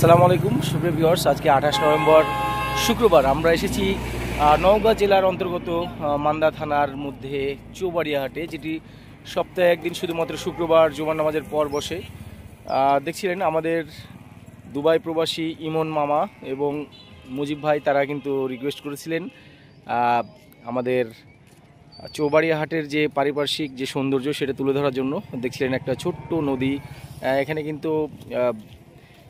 আসসালামু আলাইকুম সুপ্রিয় ভিউয়ার্স, আজকে 28 নভেম্বর শুক্রবার আমরা এসেছি নওগাঁ জেলার অন্তর্গত মান্দা থানার মধ্যে চৌবাড়িয়া হাটে, যেটি সপ্তাহে একদিন শুধুমাত্র শুক্রবার জুমার নামাজের পর বসে। দেখছিলেন আমাদের দুবাই প্রবাসী ইমন মামা এবং মুজিব ভাই, তারা কিন্তু রিকোয়েস্ট করেছিলেন আমাদের চৌবাড়িয়া হাটের যে পারিপার্শ্বিক যে সৌন্দর্য সেটা তুলে ধরার জন্য। দেখছিলেন একটা ছোট্ট নদী, এখানে কিন্তু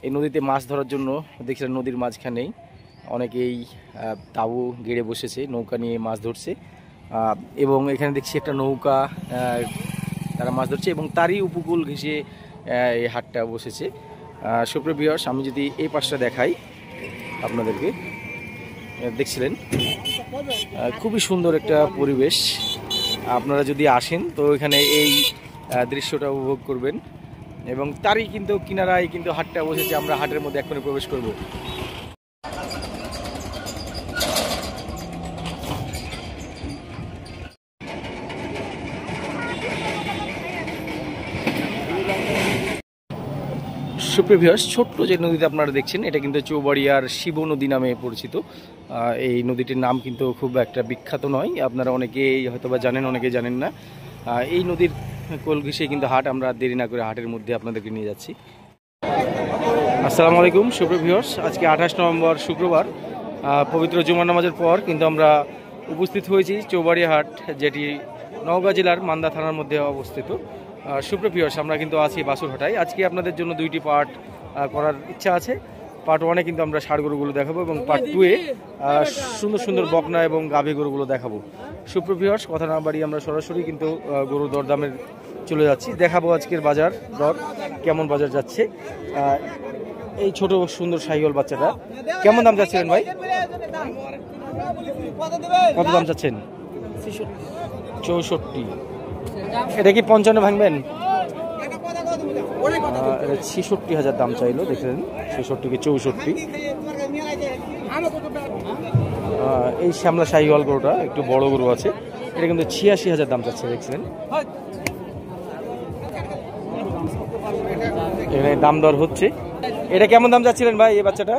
এই নদীতে মাছ ধরার জন্য দেখছিলেন নদীর মাঝখানেই অনেকেই তাঁবু গেড়ে বসেছে, নৌকা নিয়ে মাছ ধরছে। এবং এখানে দেখছি একটা নৌকা, তারা মাছ ধরছে এবং তারই উপকূল ঘেঁষে এই হাটটা বসেছে। সুপ্রিয় ভিউয়ার্স, আমি যদি এই পাশটা দেখাই আপনাদেরকে, দেখছিলেন খুবই সুন্দর একটা পরিবেশ। আপনারা যদি আসেন তো এখানে এই দৃশ্যটা উপভোগ করবেন এবং তারই কিন্তু কিনারায় কিন্তু হাটটা বসেছে। আমরা হাটের মধ্যে এখনই প্রবেশ করব। সুপ্রিয় ভিউয়ার্স, ছোট্ট যে নদীতে আপনারা দেখছেন এটা কিন্তু চৌবাড়িয়ার শিব নদী নামে পরিচিত। এই নদীটির নাম কিন্তু খুব একটা বিখ্যাত নয়, আপনারা অনেকেই হয়তোবা জানেন, অনেকে জানেন না। এই নদীর কোল ঘেঁষে কিন্তু হাট, আমরা দেরি না করে হাটের মধ্যে আপনাদেরকে নিয়ে যাচ্ছি। আসসালামু আলাইকুম সুপ্রিয় ভিউয়ার্স, আজকে 28 নভেম্বর শুক্রবার, পবিত্র জুমার নামাজের পর কিন্তু আমরা উপস্থিত হয়েছি চৌবাড়িয়া হাট, যেটি নওগাঁ জেলার মান্দা থানার মধ্যে অবস্থিত। সুপ্রিয় ভিউয়ার্স, আমরা কিন্তু আছি বাসুরহাটায়। আজকে আপনাদের জন্য দুইটি পার্ট করার ইচ্ছা আছে। পার্ট 1-এ কিন্তু আমরা ষাঁড় গরুগুলো দেখাবো এবং পার্ট 2-এ সুন্দর সুন্দর বকনা এবং গাভী গরুগুলো দেখাবো। সুপ্রিয় ভিউয়ার্স, কথা না বাড়িয়ে আমরা সরাসরি কিন্তু গরুর দরদামের চলে যাচ্ছি, দেখাবো আজকের বাজার দর কেমন বাজার যাচ্ছে। এই ছোট সুন্দর শাহিওয়াল বাচ্চাটা কেমন দাম চাচ্ছিলেন ভাই? কত দাম চাচ্ছেন? 64। এটা কি 55 ভাঙবেন? 66,000 দাম চাইলো, দেখলেন 66 কে 64। এই শ্যামলা শাহিওয়াল গরুটা একটু বড় গরু আছে, এটা কিন্তু 86,000 দাম চাচ্ছে, দেখছিলেন। এখানে দাম দর হচ্ছে। এটা কেমন দাম চাচ্ছিলেন ভাই এই বাচ্চাটা?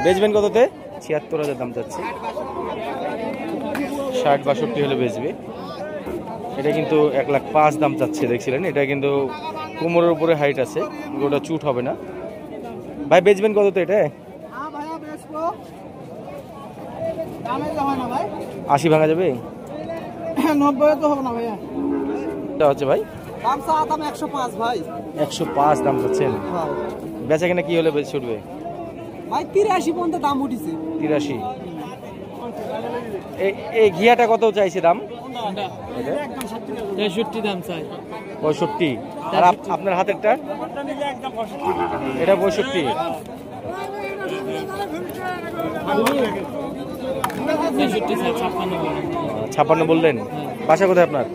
বেচবেন কততে? 76,000 দাম চাচ্ছে, 60-62 হলে বেচবে। এটা কিন্তু 1,05,000 দাম চাচ্ছে, দেখছিলেন। এটা কিন্তু কোমরের উপরে হাইট আছে, ওটা চুট হবে না। ভাই বেচবেন কততে এটা? 80 ভাঙা যাবে? 90 তো হবে না ভাইয়া। এটা হচ্ছে ভাই দাম 105 ভাই। 105 দাম চাচ্ছেন। বেচা কিনা কি হলে বেশি উঠবে ভাই? 83 পর্যন্ত দাম উঠেছে। 83। এই ঘিয়াটা কত চাইছে দাম? 63 দাম চাই। 65। আর আপনার হাতেরটা? এটা 65। 56 বললেন। বাসা কোথায় আপনার?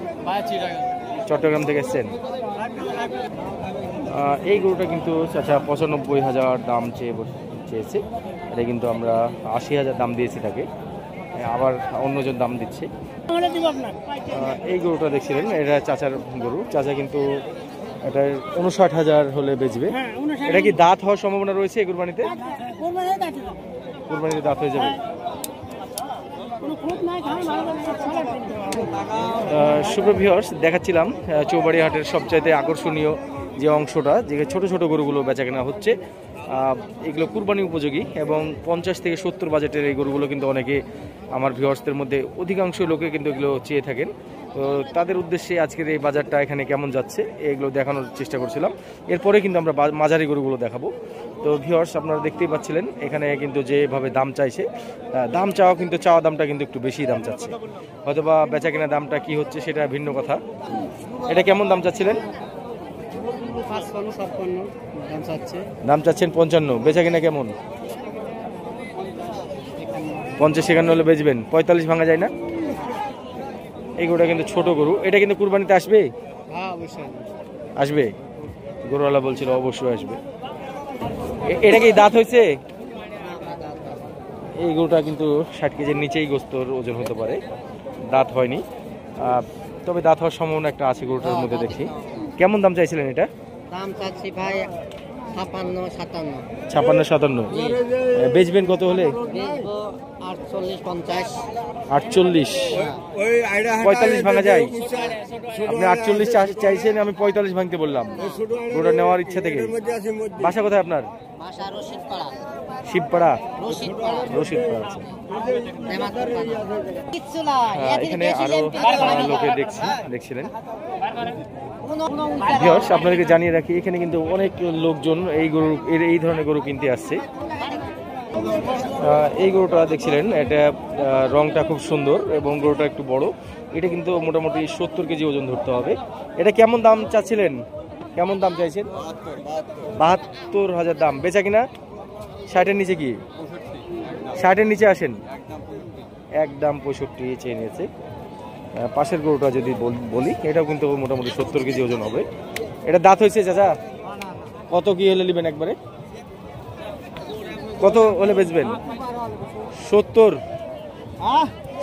চট্টগ্রাম থেকে এসছেন। এই গরুটা কিন্তু চাচা 95,000 দাম চেয়েছে। এটা কিন্তু আমরা 80,000 দাম দিয়েছি তাকে, আবার অন্যজন দাম দিচ্ছে। এই গরুটা দেখছিলেন, এটা চাচার গরু। চাচা কিন্তু এটা 59,000 হলে বেচবে। এটা কি দাঁত হওয়ার সম্ভাবনা রয়েছে কুরবানিতে? কুরবানিতে দাঁত হয়ে যাবে। সুপ্রিয় ভিউয়ার্স, দেখাচ্ছিলাম চৌবাড়িয়া হাটের সবচাইতে আকর্ষণীয় যে অংশটা, যে ছোট ছোট গরুগুলো বেচাকেনা হচ্ছে। এগুলো কুরবানি উপযোগী এবং 50 থেকে 70 বাজেটের এই গরুগুলো কিন্তু অনেকে, আমার ভিউয়ার্সদের মধ্যে অধিকাংশ লোকে কিন্তু এগুলো চেয়ে থাকেন। তো তাদের উদ্দেশ্যে আজকের এই বাজারটা এখানে কেমন যাচ্ছে এগুলো দেখানোর চেষ্টা করছিলাম। এরপরে কিন্তু আমরা মাঝারি গরুগুলো দেখাবো। তো ভিউয়ার্স, আপনারা দেখতেই পাচ্ছিলেন এখানে কিন্তু যেভাবে দাম চাইছে, দাম চাওয়া কিন্তু চাওয়া দামটা কিন্তু একটু বেশি দাম চাচ্ছে, হয়তোবা বেচা কেনা দামটা কি হচ্ছে সেটা ভিন্ন কথা। এটা কেমন দাম চাচ্ছিলেন? 55 দাম চাচ্ছেন 55, বেচা কিনা কেমন? 50-51 হলে বেচবেন। 45 ভাঙা যায় না? এই গরুটা কিন্তু ছোট গরু, এটা কিন্তু কুরবানিতে আসবে। আসবে, গরুওয়ালা বলছিল অবশ্যই আসবে। এটা কি দাঁত হয়েছে? এই গরুটা কিন্তু 60 কেজির নিচেই গোস্তর ওজন হতে পারে, দাঁত হয়নি। তবে দাঁত হওয়ার সম্ভাবনা একটা আছে গরুটার মধ্যে। দেখি কেমন দাম চাইছিলেন এটা? দাম চাচ্ছি ভাই 56 57 বেচবেন কত হলে? 48 45 ভাঙা যায়? আপনি 48 চাইছেন, আমি 45 ভাঙতে বললাম গরুটা নেওয়ার ইচ্ছা থেকে। বাসা কোথায় আপনার? শিবপাড়া, রশিদপাড়া। এখানে আরো লোকে দেখছিলেন। আপনাদেরকে জানিয়ে রাখি, এখানে কিন্তু অনেক লোকজন এই ধরনের গরু কিনতে আসছে। এই গরুটা দেখছিলেন, এটা রংটা খুব সুন্দর এবং গরুটা একটু বড়। এটা কিন্তু মোটামুটি 70 কেজি ওজন ধরতে হবে। এটা কেমন দাম চাচ্ছিলেন? কেমন দাম চাইছেন? 72,000 দাম। বেচা কিনা 60-এর নিচে? কি 60-এর নিচে আসেন? একদম 65 চেয়ে নিয়েছে। পাশের গরুটা যদি বলি, এটাও কিন্তু মোটামুটি 70 কেজি ওজন হবে। এটা দাঁত হয়েছে চাচা? কত কি হলে নেবেন? একবারে কত হলে বেচবেন? 70?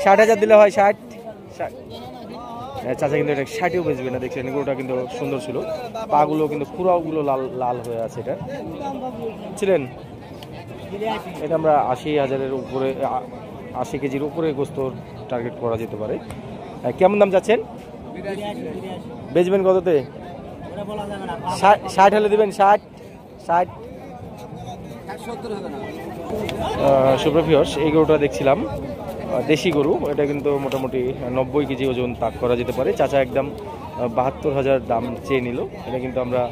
60,000 দিলে হয়? 60? চাচা কিন্তু এটা 60-এও বেচবে না। দেখছেন গরুটা কিন্তু সুন্দর ছিল, পাগুলো কিন্তু খুঁড়াগুলো লাল লাল হয়ে আছে। এটা ছিলেন, এটা আমরা 80,000-এর উপরে, 80 কেজির উপরে গোস্ত টার্গেট করা যেতে পারে। কেমন দাম যাচ্ছেন? বেচবেন কততে? 60 হলে দিবেন? 60? সুপ্রভিয়স, এই গরুটা দেখছিলাম, দেশি গরু। এটা কিন্তু মোটামুটি 90 কেজি ওজন তাক করা যেতে পারে। চাচা একদম 72,000 দাম চেয়ে নিল। এটা কিন্তু আমরা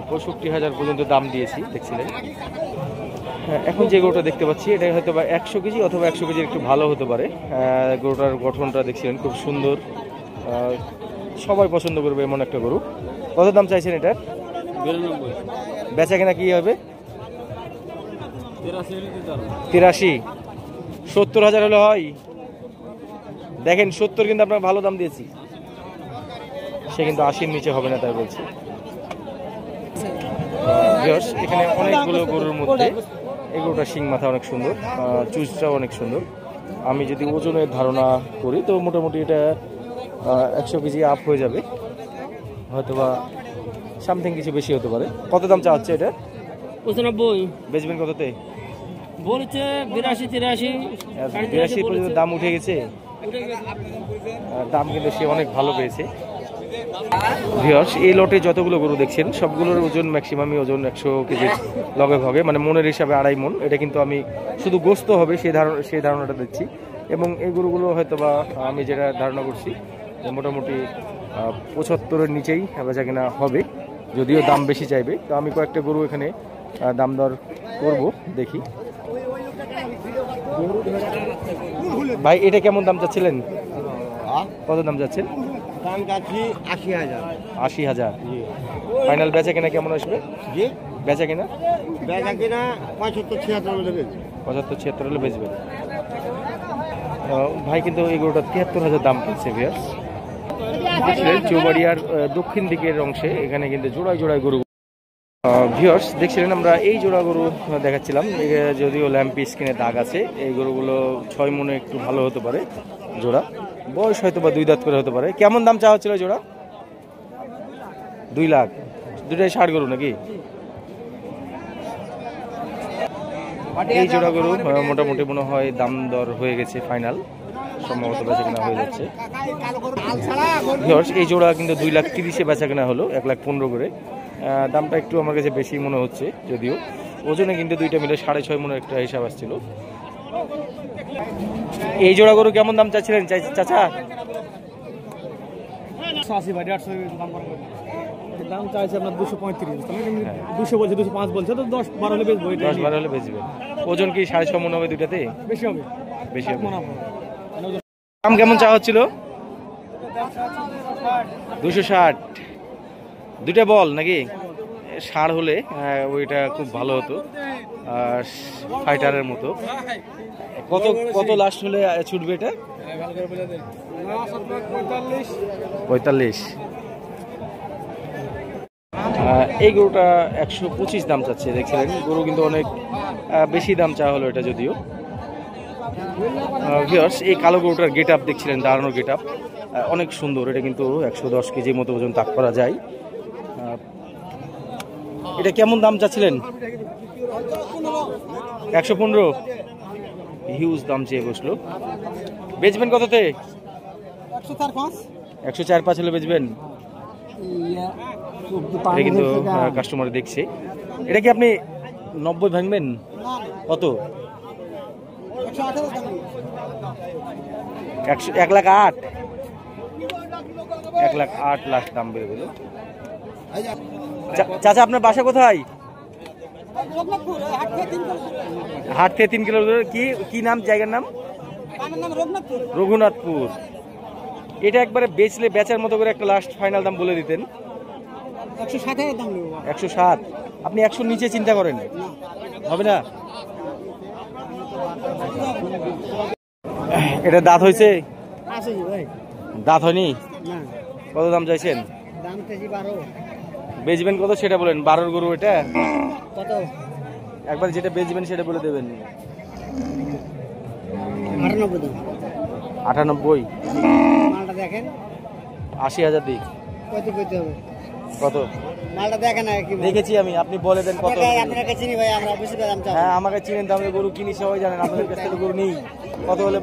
65,000 পর্যন্ত দাম দিয়েছি, দেখছিলেন। এখন যে গরুটা দেখতে পাচ্ছি, এটা হয়তো বা 100 কেজি অথবা 100 কেজির একটু ভালো হতে পারে। গরুটার গঠনটা দেখছিলেন, খুব সুন্দর, সবাই পছন্দ করবে এমন একটা গরু। কত দাম চাইছেন এটার? 92। বেচা কেনা কি হবে? 83। 70,000 হলে হয়? দেখেন 70 কিন্তু আপনার ভালো দাম দিয়েছি, সে কিন্তু 80-র নিচে হবে না, তাই বলছি। এখানে অনেকগুলো গরুর মধ্যে এই গরুটা শিং মাথা অনেক সুন্দর, চুজটাও অনেক সুন্দর। আমি যদি ওজনের ধারণা করি তো মোটামুটি এটা 100 কেজি আপ হয়ে যাবে, হয়তোবা সামথিং কিছু বেশি হতে পারে। কত দাম চা হচ্ছে এটা? 95। বেচবেন কততে? বলছে 82 83 পর্যন্ত দাম উঠে গেছে। দাম কিন্তু সে অনেক ভালো পেয়েছে। ভিউয়ার্স, এই লটে যতগুলো গরু দেখছেন সবগুলোর ওজন ম্যাক্সিমামই ওজন 100 কেজির লগে ভাগে, মানে মনের হিসাবে 2.5 মণ। এটা কিন্তু আমি শুধু গোস্ত হবে সেই ধারণাটা দিচ্ছি। এবং এই গরুগুলো হয়তো বা আমি যেটা ধারণা করছি মোটামুটি 75-এর নিচেই বেচা কিনা হবে, যদিও দাম বেশি চাইবে। তো আমি কয়েকটা গরু এখানে দাম দর করব, দেখি। ভাই এটা কেমন দাম চাচ্ছিলেন? কত দাম যাচ্ছেন? 80,000। ফাইনাল বেচা কিনা কেমন আসবে? বেচা কিনা 75-76 হলে বেচবেন। ভাই কিন্তু এই গরুটা 73,000 দাম পেয়েছে। চৌবাড়িয়ার দক্ষিণ দিকের অংশে এখানে কিন্তু জোড়ায় জোড়ায় গরু। ভিউয়ার্স, দেখছিলেন আমরা এই জোড়া গরু দেখাচ্ছিলাম, যদিও ল্যাম্পি স্কিনে দাগ আছে। এই গরুগুলো 6 মণে একটু ভালো হতে পারে জোড়া, বয়স হয়তো বা 2 দাঁত করে হতে পারে। কেমন দাম চাওয়া হচ্ছিল জোড়া? 2 লাখ। দুটাই 60 গরু নাকি? এই জোড়া গরু মোটামুটি মনে হয় দাম দর হয়ে গেছে, ফাইনাল সম্ভবত বেচা কেনা হয়ে যাচ্ছে। এই জোড়া কিন্তু 2,30,000-এ বেচা কেনা হলো, 1,15,000 করে। দামটা একটু আমার কাছে বেশি মনে হচ্ছে, যদিও ওজনে কিন্তু দুইটা মিলে 6.5 মণের একটা হিসাব আসছিল। এই জোড়া গরু কেমন দাম চাচ্ছিলেন চাচা? 80 ভাই, 150 দাম চাইছে আপনার 235। 200 বলছে, 205 বলছে, তো 10-12 হলে বেচবো। 10-12 হলে বেচবেন। ওজন কি 6.5 মণ হবে? দুইটাতে বেশি হবে, বেশি হবে। দাম কেমন চাওয়া হচ্ছিল? 260। দুইটা বল নাকি? ষাঁড় হলে ওইটা খুব ভালো হতো, ফাইটারের মতো। কত লাস্ট হলে ছুটবে এটা? 45। এই গরুটা 125 দাম চাচ্ছে, দেখছিলেন। গরু কিন্তু অনেক বেশি দাম চাওয়া হলো এটা, যদিও। ভিউয়ার্স, এই কালো গরুটার গেট আপ দেখছিলেন, দাঁড়ানোর গেট আপ অনেক সুন্দর। এটা কিন্তু 110 কেজির মতো ওজন তাক করা যায়। এটা কেমন দাম চাচ্ছিলেন? 115। হিউজ দাম চেয়ে বসলো। বেচবেন কততে? 104-5 হলে বেচবেন। এটা কিন্তু কাস্টমার দেখছে। এটা কি আপনি 90 ভাঙবেন? কত? 1,08,000। 1,08,000 দাম বেড়ে গেল। চাচা আপনার বাসা কোথায়? হাট থেকে 3 কিলো। কি নাম জায়গার নাম? রঘুনাথপুর। এটা একবারে বেচলে বেচার মতো করে একটা লাস্ট ফাইনাল দাম বলে দিতেন। 107। আপনি 100 নিচে চিন্তা করেন? হবে না। এটা দাঁত হয়েছে? দাঁত হয়নি? কত দাম চাইছেন? বেচবেন কত সেটা বলেন। 12 গরু এটা কত? একবার যেটা বেচবেন সেটা বলে দেবেন। 98। মালটা দেখেন। 80,000 দিই। কত? মালটা দেখেন কি দেখেছি আমি, আপনি বলে দেন কত। আপনাকে চিনি ভাই, আমরা বেশি দাম চাই। হ্যাঁ আমাকে চিনেন, দামে গরু কিনি সবাই জানেন, আপনাদের কাছ থেকে গরু নেই। কত হলে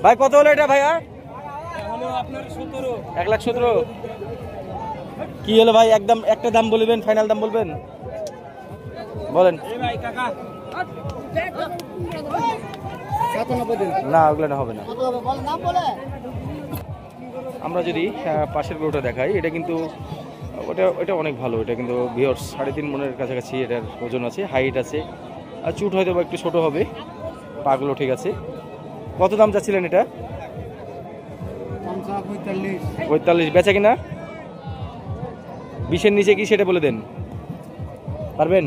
ভাই? কত হলো এটা ভাইয়া? 1,17,000। কি হলো ভাই? একদম একটা দাম বলবেন, ফাইনাল দাম বলবেন, বলেন। না ওগুলো না, হবে না। আমরা যদি পাশের গরুটা দেখাই, এটা কিন্তু ওটা অনেক ভালো। এটা কিন্তু ভিউয়ার্স 3.5 মনের কাছাকাছি এটার ওজন আছে, হাইট আছে। আর চুট হয়তো বা একটু ছোট হবে, পাগুলো ঠিক আছে। কত দাম চাচ্ছিলেন এটা? 45। বেচা কিনা 20-এর নিচে কি সেটা বলে দেন, পারবেন?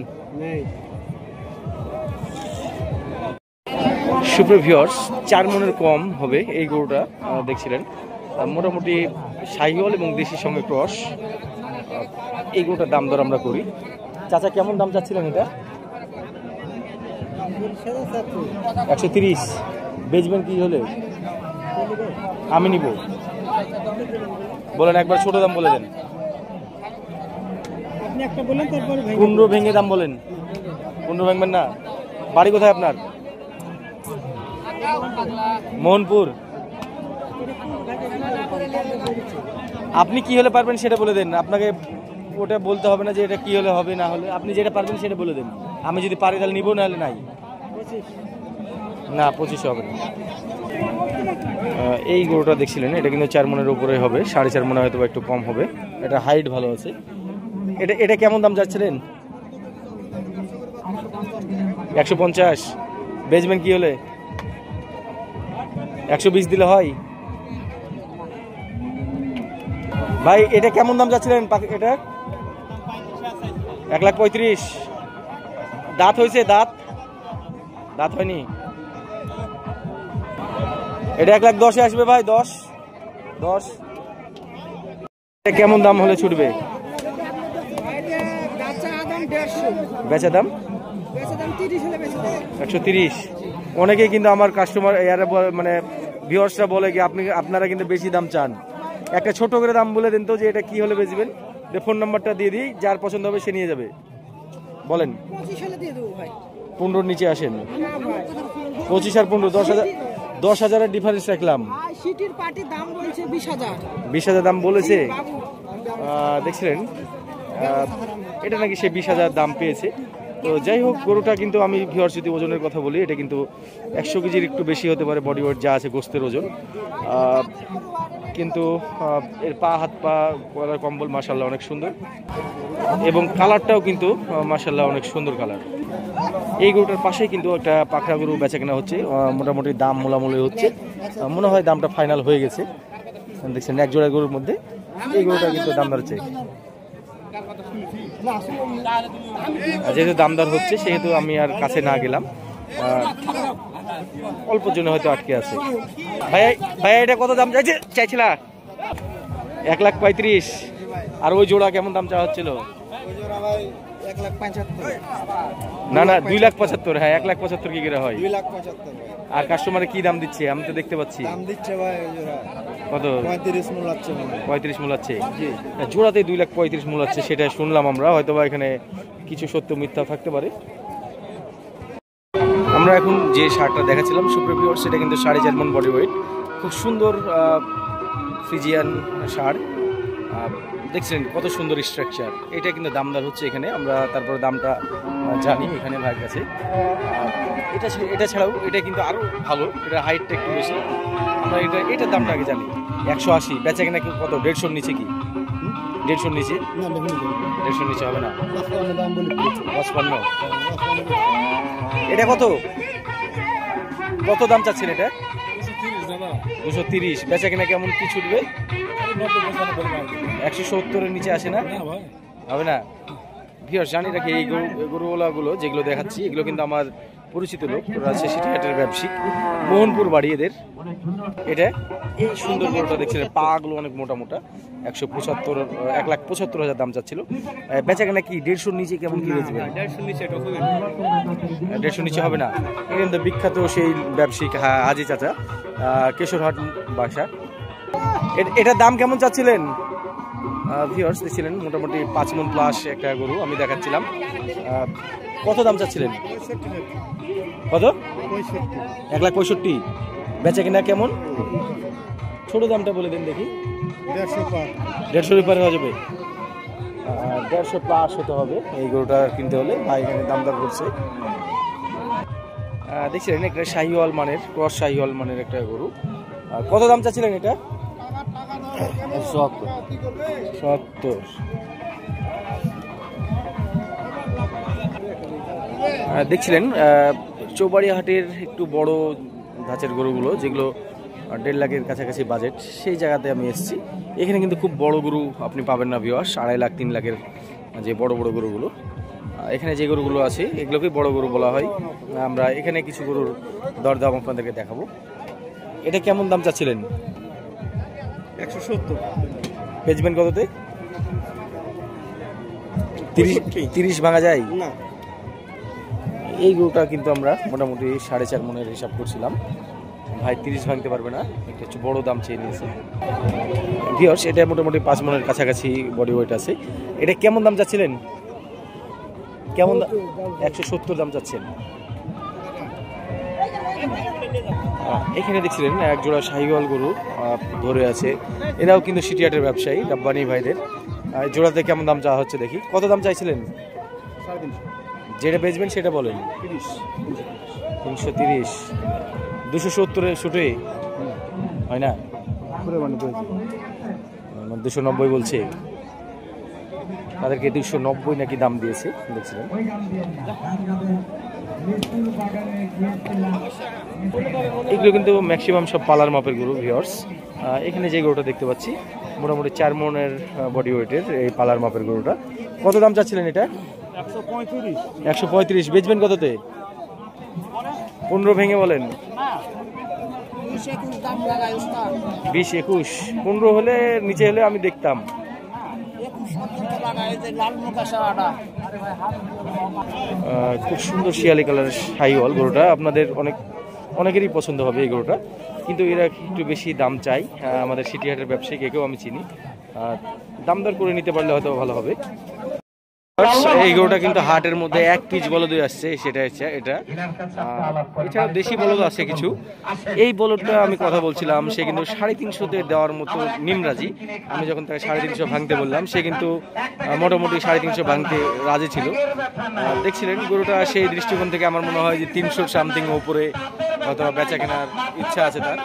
সুপ্রিয় ভিউয়ার্স, 4 মনের কম হবে এই গরুটা দেখছিলেন। মোটামুটি শাহিওয়াল এবং দেশির সঙ্গে ক্রস। এই গরুটার দাম দর আমরা করি। চাচা কেমন দাম চাচ্ছিলেন এটা? 130। বেচবেন কি হলে? আমি নিব। বলেন একবার ছোট দাম বলে দেন। 15 ভেঙে দাম বলেন। 15 ভাঙবেন না? বাড়ি কোথায় আপনার? মোহনপুর। আপনি কি হলে পারবেন সেটা বলে দেন। আপনাকে ওটা বলতে হবে না যে এটা কি হলে হবে না হলে। আপনি যেটা পারবেন সেটা বলে দেন। আমি যদি পারি তাহলে নিব, না হলে নাই। না 25 হবে না। এই গরুটা দেখছিলেন, এটা কিন্তু 4 মনের উপরে হবে, 4.5 মনে হয়তো একটু কম হবে। এটা হাইট ভালো আছে। এটা কেমন দাম যাচ্ছিলেন? 150। বেচবেন কি হলে? 120 দিলে হয়? ভাই এটা কেমন দাম যাচ্ছিলেন? এটা 1,35,000। দাঁত হয়েছে? দাঁত হয়নি? এটা 1,10,000 আসবে ভাই। 10। কেমন দাম হলে ছুটবে? বেচা দাম 130। অনেকেই কিন্তু আমার কাস্টমার মানে ভিউয়ার্সরা বলে কি আপনারা কিন্তু বেশি দাম চান। একটা ছোট করে দাম বলে দেন তো, যে এটা কি হলে বেচবেন। ফোন নাম্বারটা দিয়ে দিই, যার পছন্দ হবে সে নিয়ে যাবে। বলেন। 15 নিচে আসেন। 25 আর 15 10,000-এর ডিফারেন্স রাখলাম। 20,000 দাম বলেছে। দেখছিলেন এটা নাকি সে 20,000 দাম পেয়েছে। তো যাই হোক, গরুটা কিন্তু আমি ভিউয়ার্স যদি ওজনের কথা বলি, এটা কিন্তু 100 কেজির একটু বেশি হতে পারে বডি ওয়েট যা আছে গোস্তের ওজন। কিন্তু এর পা, হাত পা, গলার কম্বল মাশাআল্লাহ অনেক সুন্দর, এবং কালারটাও কিন্তু মাশাআল্লাহ অনেক সুন্দর কালার। এই গরুটার পাশেই কিন্তু একটা পাখরা গরু বেচা কেনা হচ্ছে। মোটামুটি দাম মোলামুলি হচ্ছে, মনে হয় দামটা ফাইনাল হয়ে গেছে। দেখছেন এক জোড়া গরুর মধ্যে এই গরুটা কিন্তু দামদার হচ্ছে। যেহেতু দামদার হচ্ছে সেহেতু আমি আর কাছে না গেলাম, অল্পর জন্য হয়তো আটকে আছে। ভাইয়া এটা কত দাম চাইছিলা? 1,35,000। আর ওই জোড়া কেমন দাম চাওয়া হচ্ছিল? না 2,75,000। হ্যাঁ 1,75,000 কি করে হয়? 2,75,000। আর কাস্টমারে কি দাম দিচ্ছে? আমি তো দেখতে পাচ্ছি। কত? 35 মূল আছে 35 মূলাচ্ছে। জোড়াতে 2,35,000 মূলাচ্ছে, সেটা শুনলাম আমরা। হয়তো বা এখানে কিছু সত্য মিথ্যা থাকতে পারে। আমরা এখন যে শার্টটা দেখাচ্ছিলাম সুপ্রিয় ভিউয়ার্স, সেটা কিন্তু 4.5 মণ বডি ওয়েট, খুব সুন্দর ফ্রিজিয়ান শার্ট। দেখছিলেন কত সুন্দর স্ট্রাকচার। এটা কিন্তু দামদার হচ্ছে এখানে, আমরা তারপরে দামটা জানি এখানে ভাইয়ের কাছে। এটা ছাড়াও এটা কিন্তু আরও ভালো, এটা হাইটটা একটু বেশি। আমরা এটার দামটা আগে জানি। 180 বেচা কিনা কত? 150-র নিচে কি? 150-র নিচে? 150-র নিচে হবে না। 55। এটা কত কত দাম চাচ্ছেন এটা? 230। বেচা কিনা কেমন কি ছুটবে? 170-এর নিচে আসে না? হবে না। ভিউয়ার্স জানি রাখি, এই গরুওয়ালাগুলো যেগুলো দেখাচ্ছি এগুলো কিন্তু আমার পরিচিত লোক, রাজশাহী সিটিহাটের ব্যবসায়িক, মোহনপুর বাড়ি এদের। এটা এই সুন্দর গরুটা দেখছিলেন, পাগুলো অনেক মোটা মোটা। 1,75,000 দাম চাচ্ছিল। বেচা কেনা কি 150-র নিচে কেমন কি বেচবে? 150-র নিচে হবে না। এটা কিন্তু বিখ্যাত সেই ব্যবসায়িক হাজি চাচা, কেশরহাট বাসা। এটার দাম কেমন চাচ্ছিলেন? ভিউয়ার্স দেখছিলেন মোটামুটি 5 মণ প্লাস একটা গরু আমি দেখাচ্ছিলাম। কত দাম চাচ্ছিলেন? কত? 1,65,000। বেচা কিনা কেমন? ছোট দামটা বলে দিন দেখি। 150 পার হয়ে যাবে। 150 প্লাস হতে হবে এই গরুটা কিনতে হলে। ভাই এখানে দামদার করছে। দেখছিলেন একটা শাহিওয়াল মানের, ক্রস শাহিওয়াল মানের একটা গরু। কত দাম চাচ্ছিলেন এটা? 70। দেখছিলেন চৌবাড়িয়া হাটের একটু বড় ধাঁচের গরুগুলো, যেগুলো 1.5 লাখের কাছাকাছি বাজেট, সেই জায়গাতে আমি এসেছি। এখানে কিন্তু খুব বড় গরু আপনি পাবেন না ভিউয়ার্স। 2.5 লাখ 3 লাখের যে বড় বড় গরুগুলো, এখানে যে গরুগুলো আছে এগুলোকে বড় গরু বলা হয়। আমরা এখানে কিছু গরুর দরদাম আপনাদেরকে দেখাবো। এটা কেমন দাম চাচ্ছিলেন? 170। বেচবেন কততে? 30 ভাঙা যায় না। এই গরুটা কিন্তু আমরা মোটামুটি 4.5 মণের হিসাব করছিলাম। ভাই 30 ভাঙতে পারবে না, একটা একটু বড় দাম চেয়ে নিয়েছে। ভিউয়ার্স এটা মোটামুটি 5 মণের কাছাকাছি বডি ওয়েট আছে। এটা কেমন দাম চাচ্ছিলেন? কেমন? 170 দাম চাচ্ছেন। এখানে দেখছিলেন এক জোড়া শাহিওয়াল গরু ধরে আছে। এরাও কিন্তু সিটিহাটের ব্যবসায়ী, রাব্বানি ভাইদের। জোড়াতে কেমন দাম চাওয়া হচ্ছে দেখি। কত দাম চাইছিলেন? 350। যেটা বেচবেন সেটা বলেন। 330। 270-এ শুটে হয় না? 290 বলছে। তাদেরকে 290 নাকি দাম দিয়েছে দেখছিলেন। এগুলো কিন্তু ম্যাক্সিমাম সব পালার মাপের গরু ভিউয়ার্স। এখানে যে গরুটা দেখতে পাচ্ছি মোটামুটি 4 মণের বডি ওয়েটের এই পালার মাপের গরুটা। কত দাম চাচ্ছিলেন এটা? 135। বেচবেন কততে? 15 ভেঙে বলেন। 20-21। 15 হলে নিচে হলে আমি দেখতাম। খুব সুন্দর শিয়ালি কালারের শাহিওয়াল গরুটা, আপনাদের অনেকেরই পছন্দ হবে এই গরুটা। কিন্তু এরা একটু বেশি দাম চাই। আমাদের সিটিহাটের ব্যবসায়ীকেও আমি চিনি, দামদর করে নিতে পারলে হয়তো ভালো হবে। এই গরুটা কিন্তু হাটের মধ্যে 1 পিস বলদ আসছে, সেটা হচ্ছে এটা। এছাড়া দেশি বলদ আছে কিছু। এই বলদটা আমি কথা বলছিলাম, সে কিন্তু 350-তে দেওয়ার মতো নিমরাজি। আমি যখন তাকে 350 ভাঙতে বললাম, সে কিন্তু মোটামুটি 350 ভাঙতে রাজি ছিল। দেখছিলেন গরুটা সেই দৃষ্টিকোণ থেকে আমার মনে হয় যে 300 সামথিং উপরে হয়তো বেচা কেনার ইচ্ছা আছে তার।